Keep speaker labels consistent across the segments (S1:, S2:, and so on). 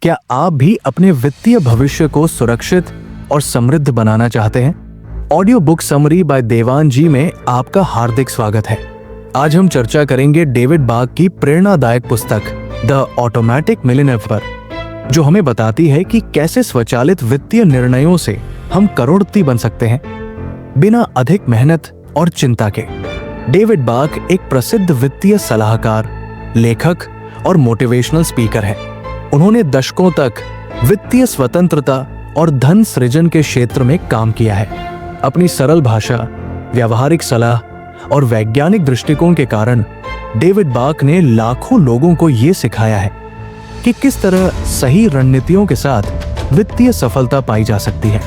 S1: क्या आप भी अपने वित्तीय भविष्य को सुरक्षित और समृद्ध बनाना चाहते हैं? ऑडियो बुक समरी बाय देवान जी में आपका हार्दिक स्वागत है। आज हम चर्चा करेंगे डेविड बाक की प्रेरणादायक पुस्तक द ऑटोमेटिक मिलियनेयर पर, जो हमें बताती है कि कैसे स्वचालित वित्तीय निर्णयों से हम करोड़पति बन सकते हैं बिना अधिक मेहनत और चिंता के। डेविड बाक एक प्रसिद्ध वित्तीय सलाहकार, लेखक और मोटिवेशनल स्पीकर है। उन्होंने दशकों तक वित्तीय स्वतंत्रता और धन सृजन के क्षेत्र में काम किया है। अपनी सरल भाषा, व्यावहारिक सलाह और वैज्ञानिक दृष्टिकोण के कारण डेविड बाक ने लाखों लोगों को ये सिखाया है कि किस तरह सही रणनीतियों के साथ वित्तीय सफलता पाई जा सकती है।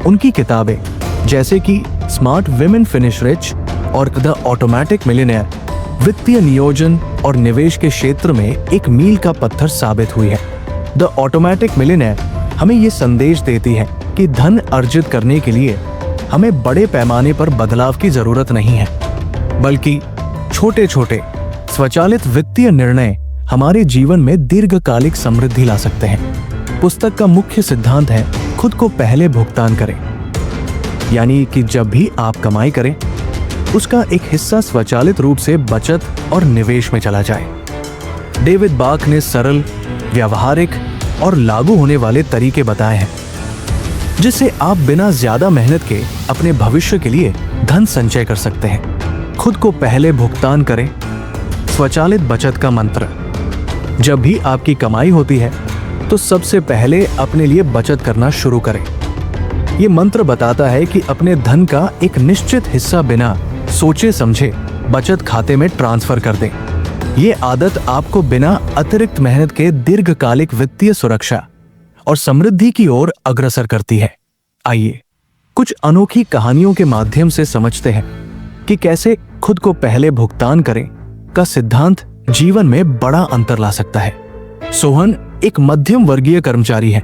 S1: उनकी किताबें जैसे कि स्मार्ट विमेन फिनिश रिच और द ऑटोमेटिक मिलियनेयर वित्तीय नियोजन और निवेश के क्षेत्र में एक मील का पत्थर साबित हुई है। द ऑटोमेटिक मिलियनेयर हमें ये संदेश देती है कि धन अर्जित करने के लिए हमें बड़े पैमाने पर बदलाव की जरूरत नहीं है, बल्कि छोटे छोटे स्वचालित वित्तीय निर्णय हमारे जीवन में दीर्घकालिक समृद्धि ला सकते हैं। पुस्तक का मुख्य सिद्धांत है खुद को पहले भुगतान करें, यानी कि जब भी आप कमाई करें उसका एक हिस्सा स्वचालित रूप से बचत और निवेश में चला जाए। डेविड बाक ने सरल, व्यावहारिक और लागू होने वाले तरीके बताए हैं जिससे आप बिना ज्यादा मेहनत के अपने भविष्य के लिए धन संचय कर सकते हैं। खुद को पहले भुगतान करें, स्वचालित बचत का मंत्र। जब भी आपकी कमाई होती है तो सबसे पहले अपने लिए बचत करना शुरू करें। ये मंत्र बताता है कि अपने धन का एक निश्चित हिस्सा बिना सोचे समझे बचत खाते में ट्रांसफर कर दें। ये आदत आपको बिना अतिरिक्त मेहनत के दीर्घकालिक वित्तीय सुरक्षा और समृद्धि की ओर अग्रसर करती है। आइए कुछ अनोखी कहानियों के माध्यम से समझते हैं कि कैसे खुद को पहले भुगतान करें का सिद्धांत जीवन में बड़ा अंतर ला सकता है। सोहन एक मध्यम वर्गीय कर्मचारी है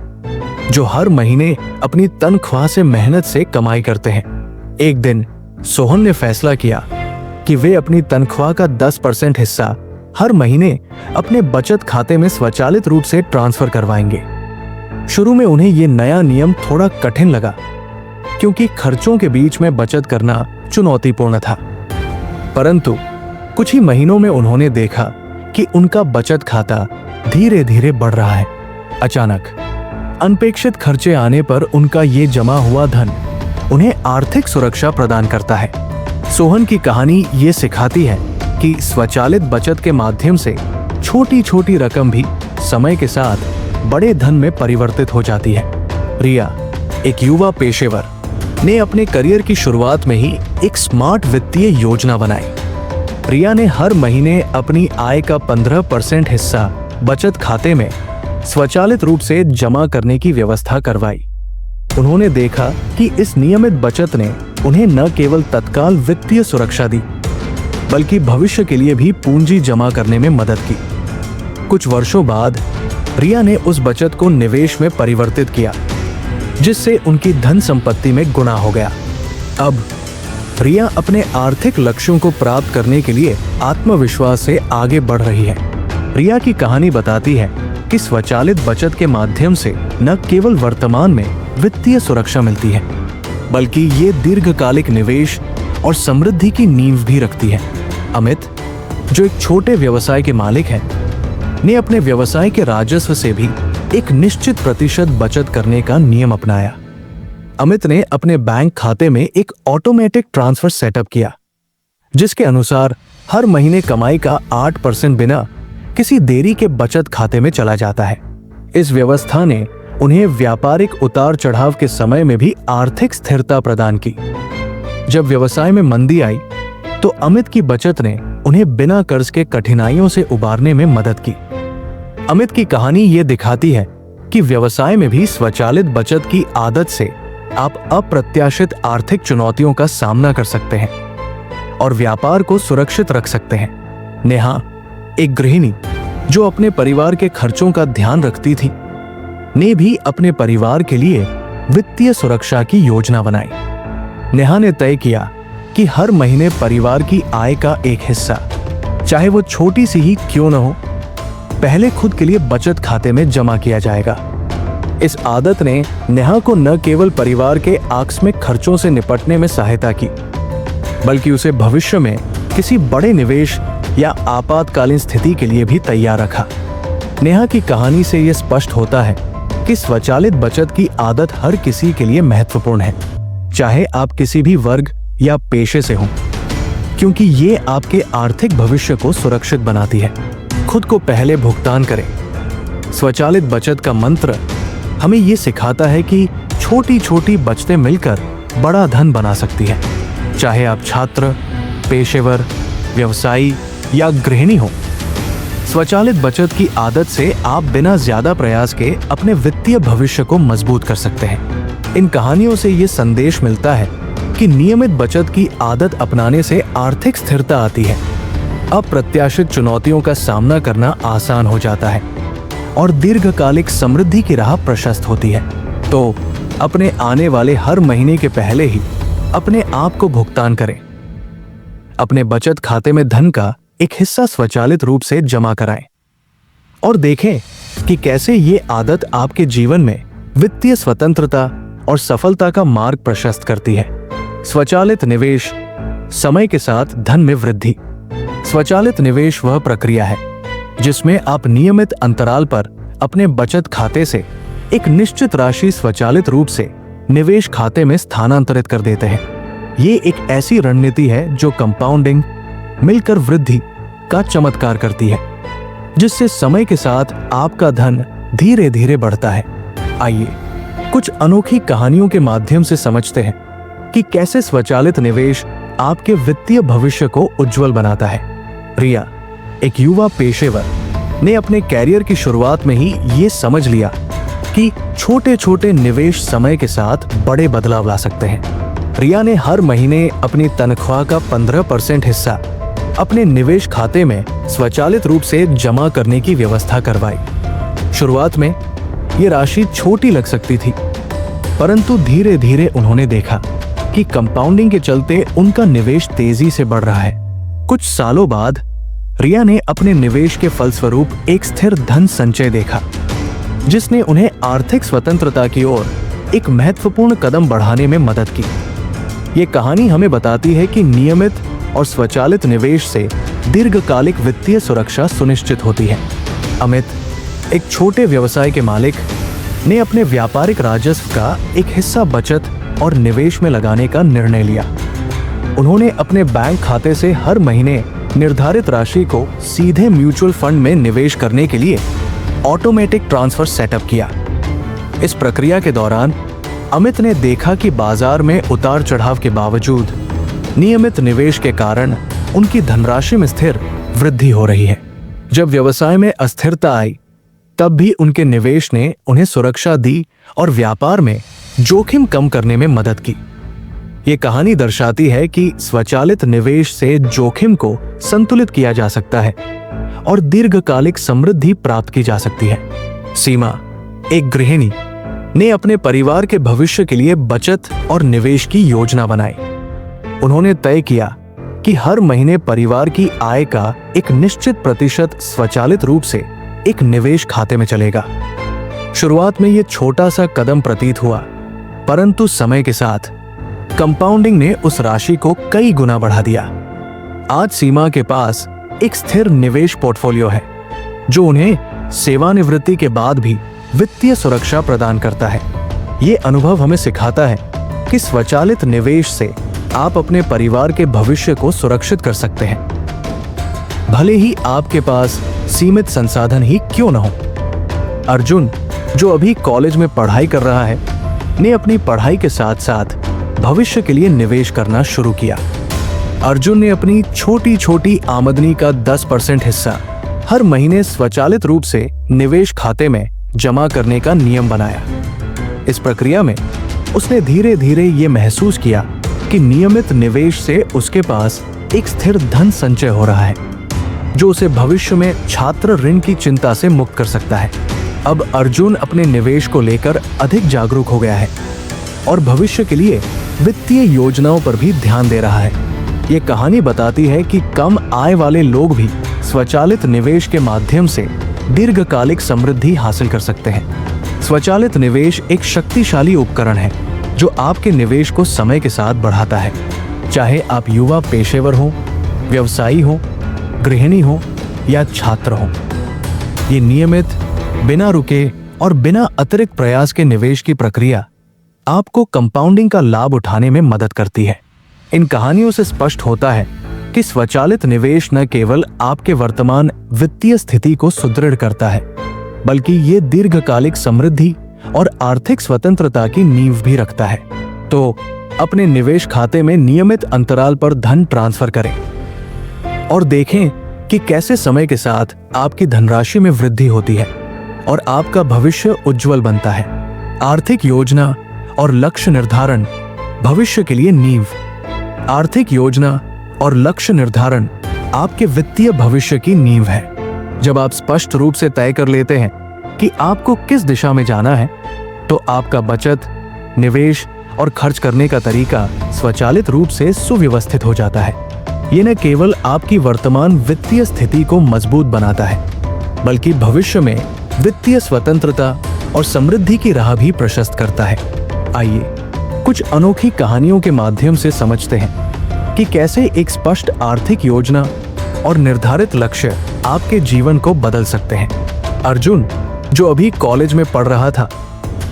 S1: जो हर महीने अपनी तनख्वाह से मेहनत से कमाई करते हैं। एक दिन सोहन ने फैसला किया कि वे अपनी तनख्वाह का 10% हिस्सा हर महीने अपने बचत खाते में स्वचालित रूप से ट्रांसफर करवाएंगे। शुरू में उन्हें यह नया नियम थोड़ा कठिन लगा क्योंकि खर्चों के बीच में बचत करना चुनौतीपूर्ण था, परंतु कुछ ही महीनों में उन्होंने देखा कि उनका बचत खाता धीरे धीरे बढ़ रहा है। अचानक अनपेक्षित खर्चे आने पर उनका ये जमा हुआ धन उन्हें आर्थिक सुरक्षा प्रदान करता है। सोहन की कहानी ये सिखाती है कि स्वचालित बचत के माध्यम से छोटी छोटी रकम भी समय के साथ बड़े धन में परिवर्तित हो जाती है। रिया, एक युवा पेशेवर, ने अपने करियर की शुरुआत में ही एक स्मार्ट वित्तीय योजना बनाई। रिया ने हर महीने अपनी आय का 15% हिस्सा बचत खाते में स्वचालित रूप से जमा करने की व्यवस्था करवाई। उन्होंने देखा कि इस नियमित बचत ने उन्हें न केवल तत्काल वित्तीय सुरक्षा दी, बल्कि भविष्य के लिए भी पूंजी जमा करने में मदद की। कुछ वर्षों बाद रिया ने उस बचत को निवेश में परिवर्तित किया, जिससे उनकी धन संपत्ति में गुना हो गया। अब रिया अपने आर्थिक लक्ष्यों को प्राप्त करने के लिए आत्मविश्वास से आगे बढ़ रही है। रिया की कहानी बताती है कि स्वचालित बचत के माध्यम से न केवल वर्तमान में वित्तीय सुरक्षा मिलती है, बल्कि ये दीर्घकालिक निवेश और समृद्धि की नींव भी रखती है। अमित, जो एक छोटे व्यवसाय के मालिक हैं, ने अपने व्यवसाय के राजस्व से भी एक निश्चित प्रतिशत बचत करने का नियम अपनाया। अमित ने अपने बैंक खाते में एक ऑटोमेटिक ट्रांसफर सेटअप किया, जिसके अनुसार हर महीने कमाई का 8% बिना किसी देरी के बचत खाते में चला जाता है। इस व्यवस्था ने उन्हें व्यापारिक उतार चढ़ाव के समय में भी आर्थिक स्थिरता प्रदान की। जब व्यवसाय में मंदी आई तो अमित की बचत ने उन्हें बिना कर्ज के कठिनाइयों से उबारने में मदद की। अमित की कहानी ये दिखाती है कि व्यवसाय में भी स्वचालित बचत की आदत से आप अप्रत्याशित आर्थिक चुनौतियों का सामना कर सकते हैं और व्यापार को सुरक्षित रख सकते हैं। नेहा, एक गृहिणी जो अपने परिवार के खर्चों का ध्यान रखती थी, ने भी अपने परिवार के लिए वित्तीय सुरक्षा की योजना बनाई। नेहा ने तय किया कि हर महीने परिवार की आय का एक हिस्सा, चाहे वो छोटी सी ही क्यों न हो, पहले खुद के लिए बचत खाते में जमा किया जाएगा। इस आदत ने नेहा को न केवल परिवार के आकस्मिक खर्चों से निपटने में सहायता की, बल्कि उसे भविष्य में किसी बड़े निवेश या आपातकालीन स्थिति के लिए भी तैयार रखा। नेहा की कहानी से यह स्पष्ट होता है कि स्वचालित बचत की आदत हर किसी के लिए महत्वपूर्ण है, चाहे आप किसी भी वर्ग या पेशे से हों, क्योंकि ये आपके आर्थिक भविष्य को सुरक्षित बनाती है। खुद को पहले भुगतान करें। स्वचालित बचत का मंत्र हमें ये सिखाता है कि छोटी छोटी बचतें मिलकर बड़ा धन बना सकती है। चाहे आप छात्र, पेशेवर, व्यवसायी या गृहिणी हो, स्वचालित बचत की आदत से आप बिना ज्यादा प्रयास के अपने वित्तीय भविष्य को मजबूत कर सकते हैं। इन कहानियों से ये संदेश मिलता है कि नियमित बचत की आदत अपनाने से आर्थिक स्थिरता आती है, अप्रत्याशित चुनौतियों का सामना करना आसान हो जाता है और दीर्घकालिक समृद्धि की राह प्रशस्त होती है। तो अपने आने वाले हर महीने के पहले ही अपने आप को भुगतान करें। अपने बचत खाते में धन का एक हिस्सा स्वचालित रूप से जमा कराएं और देखें कि कैसे ये आदत आपके जीवन में वित्तीय स्वतंत्रता और सफलता का मार्ग प्रशस्त करती है। स्वचालित निवेश, समय के साथ धन में वृद्धि। स्वचालित निवेश वह प्रक्रिया है जिसमें आप नियमित अंतराल पर अपने बचत खाते से एक निश्चित राशि स्वचालित रूप से निवेश खाते में स्थानांतरित कर देते हैं। ये एक ऐसी रणनीति है जो कंपाउंडिंग, मिलकर वृद्धि का चमत्कार करती है, जिससे समय के साथ आपका धन धीरे धीरे बढ़ता है। आइए कुछ अनोखी कहानियों के माध्यम से समझते हैं कि कैसे स्वचालित निवेश आपके वित्तीय भविष्य को उज्जवल बनाता है। रिया, एक युवा पेशेवर, ने अपने कैरियर की शुरुआत में ही ये समझ लिया कि छोटे छोटे निवेश समय के साथ बड़े बदलाव ला सकते हैं। रिया ने हर महीने अपनी तनख्वाह का 15% हिस्सा अपने निवेश खाते में स्वचालित रूप से जमा करने की व्यवस्था करवाई। शुरुआत में ये राशि छोटी लग सकती थी, परंतु धीरे धीरे उन्होंने देखा कि कंपाउंडिंग के चलते उनका निवेश तेजी से बढ़ रहा है। कुछ सालों बाद रिया ने अपने निवेश के फलस्वरूप एक स्थिर धन संचय देखा, जिसने उन्हें आर्थिक स्वतंत्रता की ओर एक महत्वपूर्ण कदम बढ़ाने में मदद की। ये कहानी हमें बताती है कि नियमित और स्वचालित निवेश से दीर्घकालिक वित्तीय सुरक्षा सुनिश्चित होती है। अमित, एक छोटे व्यवसाय के मालिक, ने अपने व्यापारिक राजस्व का एक हिस्सा बचत और निवेश में लगाने का निर्णय लिया। उन्होंने अपने बैंक खाते से हर महीने निर्धारित राशि को सीधे म्यूचुअल फंड में निवेश करने के लिए ऑटोमेटिक ट्रांसफर सेटअप किया। इस प्रक्रिया के दौरान अमित ने देखा कि बाजार में उतार चढ़ाव के बावजूद नियमित निवेश के कारण उनकी धनराशि में स्थिर वृद्धि हो रही है। जब व्यवसाय में अस्थिरता आई, तब भी उनके निवेश ने उन्हें सुरक्षा दी और व्यापार में जोखिम कम करने में मदद की। ये कहानी दर्शाती है कि स्वचालित निवेश से जोखिम को संतुलित किया जा सकता है और दीर्घकालिक समृद्धि प्राप्त की जा सकती है। सीमा, एक गृहिणी, ने अपने परिवार के भविष्य के लिए बचत और निवेश की योजना बनाई। उन्होंने तय किया कि हर महीने परिवार की आय का एक निश्चित प्रतिशत स्वचालित रूप से एक निवेश खाते में चलेगा। शुरुआत में यह छोटा सा कदम प्रतीत हुआ, परंतु समय के साथ कंपाउंडिंग ने उस राशि को कई गुना बढ़ा दिया। आज सीमा के पास एक स्थिर निवेश पोर्टफोलियो है, जो उन्हें सेवानिवृत्ति के बाद भी वित्तीय सुरक्षा प्रदान करता है। ये अनुभव हमें सिखाता है कि स्वचालित निवेश से आप अपने परिवार के भविष्य को सुरक्षित कर सकते हैं, भले ही आपके पास सीमित संसाधन ही क्यों न हो। अर्जुन, जो अभी कॉलेज में पढ़ाई कर रहा है, ने अपनी पढ़ाई के साथ साथ भविष्य के लिए निवेश करना शुरू किया। अर्जुन ने अपनी छोटी छोटी आमदनी का 10% हिस्सा हर महीने स्वचालित रूप से निवेश खाते में जमा करने का नियम बनाया। इस प्रक्रिया में उसने धीरे धीरे ये महसूस किया कि नियमित निवेश से उसके पास एक स्थिर धन संचय हो रहा है, जो उसे भविष्य में छात्र ऋण की चिंता से मुक्त कर सकता है। अब अर्जुन अपने निवेश को लेकर अधिक जागरूक हो गया है और भविष्य के लिए वित्तीय योजनाओं पर भी ध्यान दे रहा है। ये कहानी बताती है कि कम आय वाले लोग भी स्वचालित निवेश के माध्यम से दीर्घकालिक समृद्धि हासिल कर सकते हैं। स्वचालित निवेश एक शक्तिशाली उपकरण है जो आपके निवेश को समय के साथ बढ़ाता है। चाहे आप युवा पेशेवर हो, व्यवसायी हो, गृहिणी हो या छात्र हो, ये नियमित, बिना रुके और बिना अतिरिक्त प्रयास के निवेश की प्रक्रिया आपको कंपाउंडिंग का लाभ उठाने में मदद करती है। इन कहानियों से स्पष्ट होता है कि स्वचालित निवेश न केवल आपके वर्तमान वित्तीय स्थिति को सुदृढ़ करता है, बल्कि ये दीर्घकालिक समृद्धि और आर्थिक स्वतंत्रता की नींव भी रखता है। तो अपने निवेश खाते में नियमित अंतराल पर धन ट्रांसफर करें और देखें कि कैसे समय के साथ आपकी धनराशि में वृद्धि होती है और आपका भविष्य उज्जवल बनता है। आर्थिक योजना और लक्ष्य निर्धारण भविष्य के लिए नींव। आर्थिक योजना और लक्ष्य निर्धारण आपके वित्तीय भविष्य की नींव है। जब आप स्पष्ट रूप से तय कर लेते हैं कि आपको किस दिशा में जाना है, तो आपका बचत, निवेश और खर्च करने का तरीका स्वचालित रूप से सुव्यवस्थित हो जाता है। ये न केवल आपकी वर्तमान वित्तीय स्थिति को मजबूत बनाता है, बल्कि भविष्य में वित्तीय स्वतंत्रता और समृद्धि की राह भी प्रशस्त करता है। आइए कुछ अनोखी कहानियों के माध्यम से समझते हैं कि कैसे एक स्पष्ट आर्थिक योजना और निर्धारित लक्ष्य आपके जीवन को बदल सकते हैं। अर्जुन, जो अभी कॉलेज में पढ़ रहा था,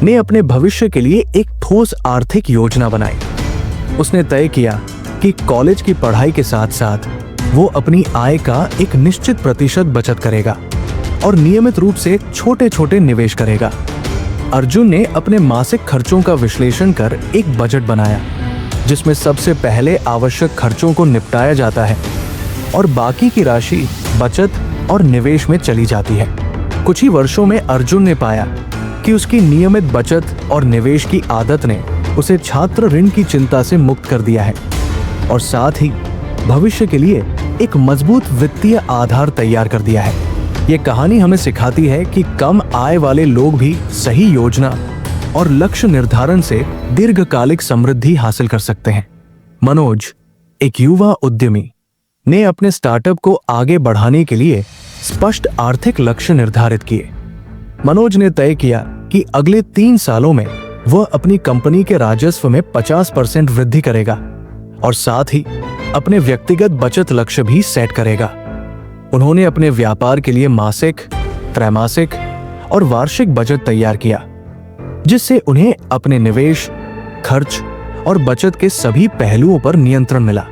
S1: ने अपने भविष्य के लिए एक ठोस आर्थिक योजना बनाई। उसने तय किया कि कॉलेज की पढ़ाई के साथ साथ वो अपनी आय का एक निश्चित प्रतिशत बचत करेगा और नियमित रूप से छोटे छोटे निवेश करेगा। अर्जुन ने अपने मासिक खर्चों का विश्लेषण कर एक बजट बनाया, जिसमें सबसे पहले आवश्यक खर्चों को निपटाया जाता है और बाकी की राशि बचत और निवेश में चली जाती है। कुछ ही वर्षों में अर्जुन ने पाया कि उसकी नियमित बचत और निवेश की आदत ने उसे छात्र ऋण की चिंता से मुक्त कर दिया है और साथ ही भविष्य के लिए एक मजबूत वित्तीय आधार तैयार कर दिया है। ये कहानी हमें सिखाती है कि कम आय वाले लोग भी सही योजना और लक्ष्य निर्धारण से दीर्घकालिक समृद्धि हासिल कर सकते हैं। मनोज, एक युवा उद्यमी, ने अपने स्टार्टअप को आगे बढ़ाने के लिए स्पष्ट आर्थिक लक्ष्य निर्धारित किए। मनोज ने तय किया कि अगले 3 सालों में वह अपनी कंपनी के राजस्व में 50% वृद्धि करेगा और साथ ही अपने व्यक्तिगत बचत लक्ष्य भी सेट करेगा। उन्होंने अपने व्यापार के लिए मासिक, त्रैमासिक और वार्षिक बजट तैयार किया, जिससे उन्हें अपने निवेश, खर्च और बचत के सभी पहलुओं पर नियंत्रण मिला।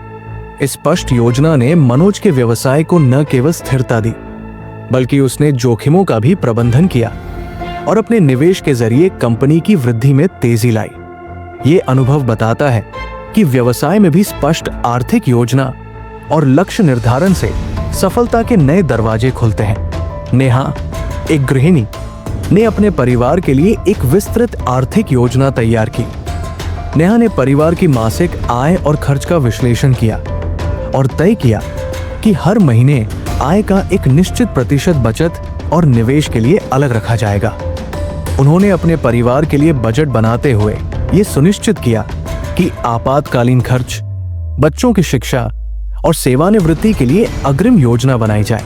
S1: इस स्पष्ट योजना ने मनोज के व्यवसाय को न केवल स्थिरता दी, बल्कि उसने जोखिमों का भी प्रबंधन किया और अपने निवेश के जरिए कंपनी की वृद्धि में तेजी लाई। ये अनुभव बताता है कि व्यवसाय में भी स्पष्ट आर्थिक योजना और लक्ष्य निर्धारण से सफलता के नए दरवाजे खुलते हैं। नेहा, एक गृहिणी, ने अपने परिवार के लिए एक विस्तृत आर्थिक योजना तैयार की। नेहा ने परिवार की मासिक आय और खर्च का विश्लेषण किया और तय किया कि हर महीने आय का एक निश्चित प्रतिशत बचत और निवेश के लिए अलग रखा जाएगा। उन्होंने अपने परिवार के लिए बजट बनाते हुए ये सुनिश्चित किया कि आपातकालीन खर्च, बच्चों की शिक्षा और सेवानिवृत्ति के लिए अग्रिम योजना बनाई जाए।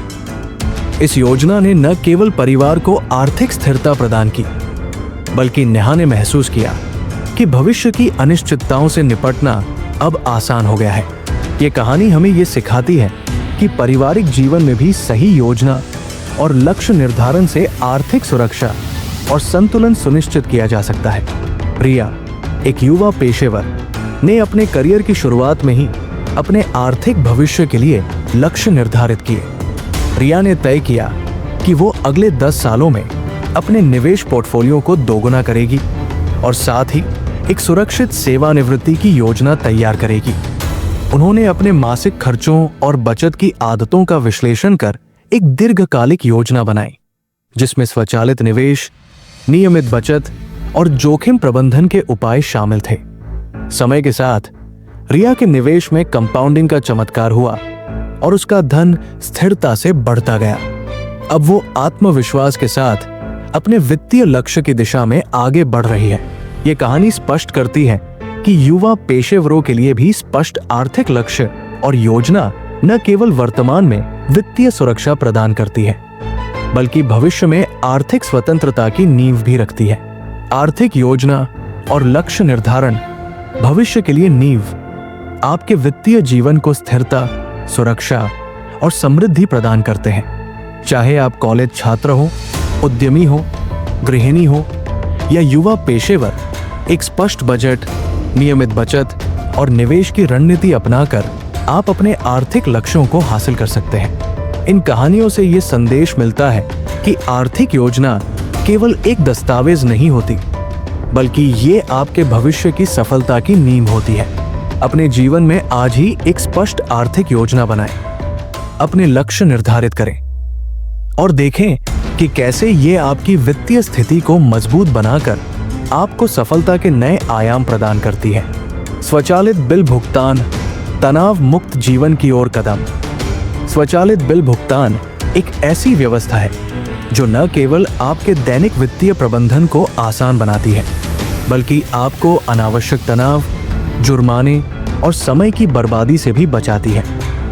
S1: इस योजना ने न केवल परिवार को आर्थिक स्थिरता प्रदान की, बल्कि नेहा ने महसूस किया कि भविष्य की अनिश्चितताओं से निपटना अब आसान हो गया है। ये कहानी हमें ये सिखाती है कि पारिवारिक जीवन में भी सही योजना और लक्ष्य निर्धारण से आर्थिक सुरक्षा और संतुलन सुनिश्चित किया जा सकता है। रिया, एक युवा पेशेवर, ने अपने करियर की शुरुआत में ही अपने आर्थिक भविष्य के लिए लक्ष्य निर्धारित किए। रिया ने तय किया कि वो अगले 10 सालों में अपने निवेश पोर्टफोलियो को दोगुना करेगी और साथ ही एक सुरक्षित सेवानिवृत्ति की योजना तैयार करेगी। उन्होंने अपने मासिक खर्चों और बचत की आदतों का विश्लेषण कर एक दीर्घकालिक योजना बनाई, जिसमें स्वचालित निवेश, नियमित बचत और जोखिम प्रबंधन के उपाय शामिल थे। समय के साथ रिया के निवेश में कंपाउंडिंग का चमत्कार हुआ और उसका धन स्थिरता से बढ़ता गया। अब वो आत्मविश्वास के साथ अपने वित्तीय लक्ष्य की दिशा में आगे बढ़ रही है। ये कहानी स्पष्ट करती है कि युवा पेशेवरों के लिए भी स्पष्ट आर्थिक लक्ष्य और योजना न केवल वर्तमान में वित्तीय सुरक्षा प्रदान करती है, बल्कि भविष्य में आर्थिक स्वतंत्रता की नींव भी रखती है। आर्थिक योजना और लक्ष्य निर्धारण भविष्य के लिए नींव आपके वित्तीय जीवन को स्थिरता, सुरक्षा और समृद्धि प्रदान करते हैं। चाहे आप कॉलेज छात्र हो, उद्यमी हो, गृहिणी हो या युवा पेशेवर, एक स्पष्ट बजट, नियमित बचत और निवेश की रणनीति अपनाकर आप अपने आर्थिक लक्ष्यों को हासिल कर सकते हैं। इन कहानियों से ये संदेश मिलता है कि आर्थिक योजना केवल एक दस्तावेज नहीं होती, बल्कि ये आपके भविष्य की सफलता की नींव होती है। अपने जीवन में आज ही एक स्पष्ट आर्थिक योजना बनाएं, अपने लक्ष्य निर्धारित करें और देखें कि कैसे ये आपकी वित्तीय स्थिति को मजबूत बनाकर आपको सफलता के नए आयाम प्रदान करती है। स्वचालित बिल भुगतान, तनाव मुक्त जीवन की ओर कदम। स्वचालित बिल भुगतान एक ऐसी व्यवस्था है जो न केवल आपके दैनिक वित्तीय प्रबंधन को आसान बनाती है, बल्कि आपको अनावश्यक तनाव, जुर्माने और समय की बर्बादी से भी बचाती है।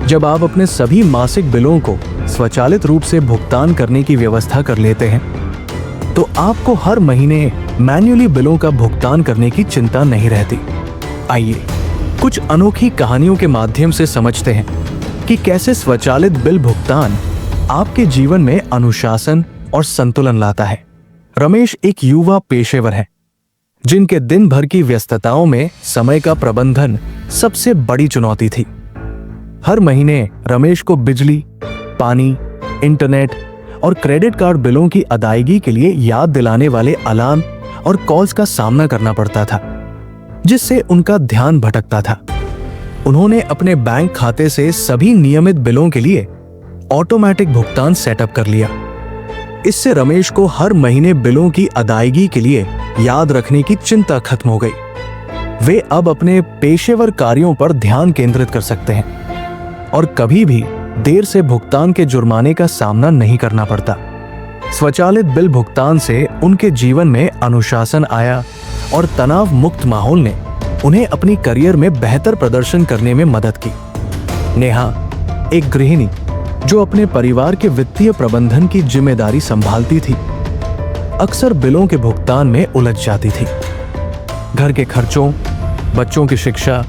S1: जब आप अपने सभी मासिक बिलों को स्वचालित रूप से भुगतान करने की व्यवस्था कर लेते हैं, तो आपको हर महीने मैन्युअली बिलों का भुगतान करने की चिंता नहीं रहती। आइए कुछ अनोखी कहानियों के माध्यम से समझते हैं कि कैसे स्वचालित बिल भुगतान आपके जीवन में अनुशासन और संतुलन लाता है। रमेश एक युवा पेशेवर है जिनके दिन भर की व्यस्तताओं में समय का प्रबंधन सबसे बड़ी चुनौती थी। हर महीने रमेश को बिजली, पानी, इंटरनेट और क्रेडिट कार्ड बिलों की अदायगी के लिए याद दिलाने वाले अलार्म और कॉल्स का सामना करना पड़ता था, जिससे उनका ध्यान भटकता था। उन्होंने अपने बैंक खाते से सभी नियमित बिलों के लिए ऑटोमेटिक भुगतान सेटअप कर लिया। इससे रमेश को हर महीने बिलों की अदायगी के लिए याद रखने की चिंता खत्म हो गई। वे अब अपने पेशेवर कार्यों पर ध्यान केंद्रित कर सकते हैं और कभी भी देर से भुगतान के जुर्माने का सामना नहीं करना पड़ता। स्वचालित बिल भुगतान से उनके जीवन में अनुशासन आया और तनाव मुक्त माहौल ने उन्हें अपनी करियर में बेहतर प्रदर्शन करने में मदद की। नेहा एक गृहिणी जो अपने परिवार के वित्तीय प्रबंधन की जिम्मेदारी संभालती थी, अक्सर बिलों के भुगतान में उलझ जाती थी। घर के खर्चों, बच्चों की शिक्षा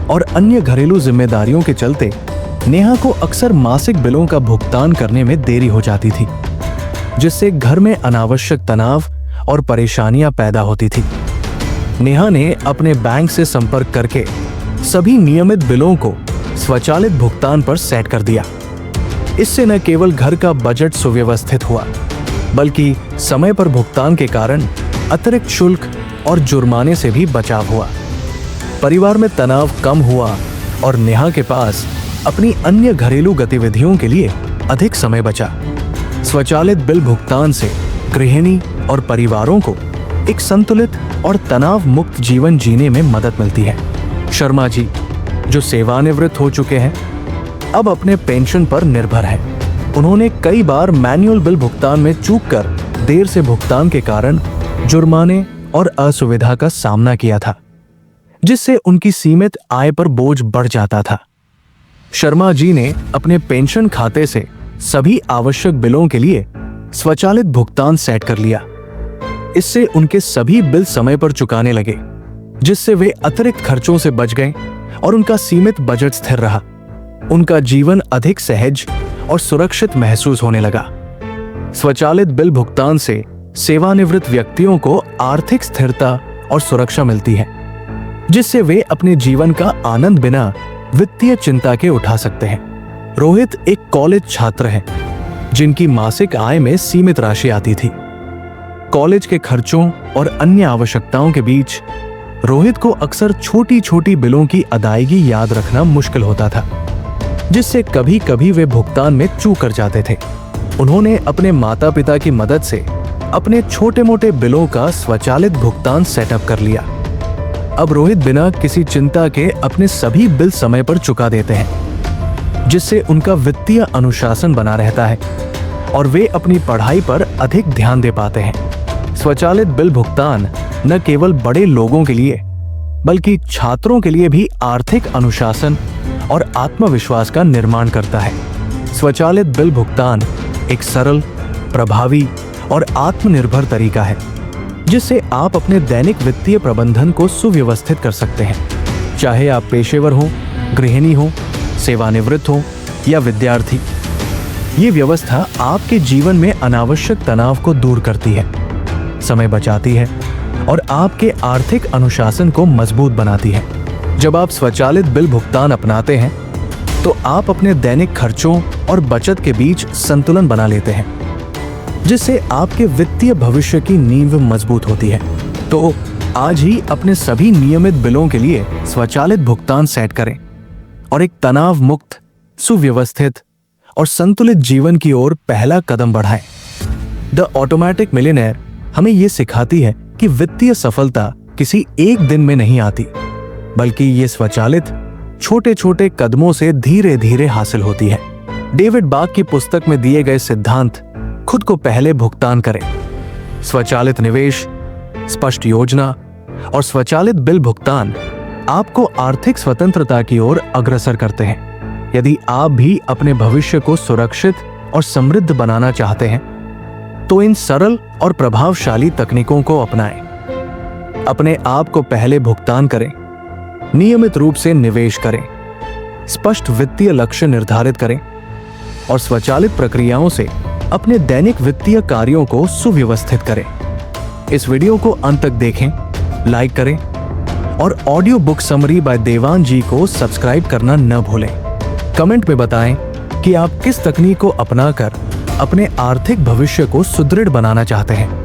S1: और अन्य घरेलू जिम्मेदारियों के चलते नेहा को अक्सर मासिक बिलों का भुगतान करने में देरी हो जाती थी, जिससे घर में अनावश्यक तनाव और परेशानियां पैदा होती थी। नेहा ने अपने बैंक से संपर्क करके सभी नियमित बिलों को स्वचालित भुगतान पर सेट कर दिया। इससे न केवल घर का बजट सुव्यवस्थित हुआ, बल्कि समय पर भुगतान के कारण अतिरिक्त शुल्क और जुर्माने से भी बचाव हुआ। परिवार में तनाव कम हुआ और नेहा के पास अपनी अन्य घरेलू गतिविधियों के लिए अधिक समय बचा। स्वचालित बिल भुगतान से गृहिणी और परिवारों को एक संतुलित और तनाव मुक्त जीवन जीने में मदद मिलती है। शर्मा जी, जो सेवानिवृत्त हो चुके हैं, अब अपने पेंशन पर निर्भर है। उन्होंने कई बार मैन्युअल बिल भुगतान में चूक कर देर से भुगतान के कारण जुर्माने और असुविधा का सामना किया था, जिससे उनकी सीमित आय पर बोझ बढ़ जाता था। शर्मा जी ने अपने पेंशन खाते से सभी आवश्यक बिलों के लिए स्वचालित भुगतान सेट कर लिया। इससे उनके सभी बिल समय पर चुकाने लगे, जिससे वे अतिरिक्त खर्चों से बच गए और उनका सीमित बजट स्थिर रहा। उनका जीवन अधिक सहज और सुरक्षित महसूस होने लगा। स्वचालित बिल भुगतान से सेवानिवृत्त व्यक्तियों को आर्थिक स्थिरता और सुरक्षा मिलती है, जिससे वे अपने जीवन का आनंद बिना वित्तीय चिंता के उठा सकते हैं। रोहित एक कॉलेज छात्र है जिनकी मासिक आय में सीमित राशि आती थी। कॉलेज के खर्चों और अन्य आवश्यकताओं के बीच रोहित को अक्सर छोटी छोटी बिलों की अदायगी याद रखना मुश्किल होता था, जिससे कभी कभी वे भुगतान में चूक कर जाते थे। उन्होंने अपने माता पिता की मदद से अपने छोटे मोटे बिलों का स्वचालित भुगतान सेटअप कर लिया। अब रोहित बिना किसी चिंता के अपने सभी बिल समय पर चुका देते हैं, जिससे उनका वित्तीय अनुशासन बना रहता है और वे अपनी पढ़ाई पर अधिक ध्यान दे पाते हैं। स्वचालित बिल भुगतान न केवल बड़े लोगों के लिए बल्कि छात्रों के लिए भी आर्थिक अनुशासन और आत्मविश्वास का निर्माण करता है। स्वचालित बिल भुगतान एक सरल, प्रभावी और आत्मनिर्भर तरीका है जिससे आप अपने दैनिक वित्तीय प्रबंधन को सुव्यवस्थित कर सकते हैं। चाहे आप पेशेवर हो, गृहिणी हो, सेवानिवृत्त हो या विद्यार्थी, ये व्यवस्था आपके जीवन में अनावश्यक तनाव को दूर करती है, समय बचाती है और आपके आर्थिक अनुशासन को मजबूत बनाती है। जब आप स्वचालित बिल भुगतान अपनाते हैं तो आप अपने दैनिक खर्चों और बचत के बीच संतुलन बना लेते हैं, जिससे आपके वित्तीय भविष्य की नींव मजबूत होती है। तो आज ही अपने सभी नियमित बिलों के लिए स्वचालित भुगतान सेट करें और एक तनाव मुक्त, सुव्यवस्थित और संतुलित जीवन की ओर पहला कदम बढ़ाएं। द ऑटोमेटिक मिलियनेयर हमें यह सिखाती है कि वित्तीय सफलता किसी एक दिन में नहीं आती, बल्कि ये स्वचालित छोटे छोटे कदमों से धीरे धीरे हासिल होती है। डेविड बाक की पुस्तक में दिए गए सिद्धांत खुद को पहले भुगतान करें, स्वचालित निवेश, स्पष्ट योजना और स्वचालित बिल भुगतान आपको आर्थिक स्वतंत्रता की ओर अग्रसर करते हैं। यदि आप भी अपने भविष्य को सुरक्षित और समृद्ध बनाना चाहते हैं तो इन सरल और प्रभावशाली तकनीकों को अपनाएं। अपने आप को पहले भुगतान करें, नियमित रूप से निवेश करें, स्पष्ट वित्तीय लक्ष्य निर्धारित करें और स्वचालित प्रक्रियाओं से अपने दैनिक वित्तीय कार्यों को सुव्यवस्थित करें। इस वीडियो को अंत तक देखें, लाइक करें और ऑडियो बुक समरी बाय देवान जी को सब्सक्राइब करना न भूलें। कमेंट में बताएं कि आप किस तकनीक को अपनाकर अपने आर्थिक भविष्य को सुदृढ़ बनाना चाहते हैं।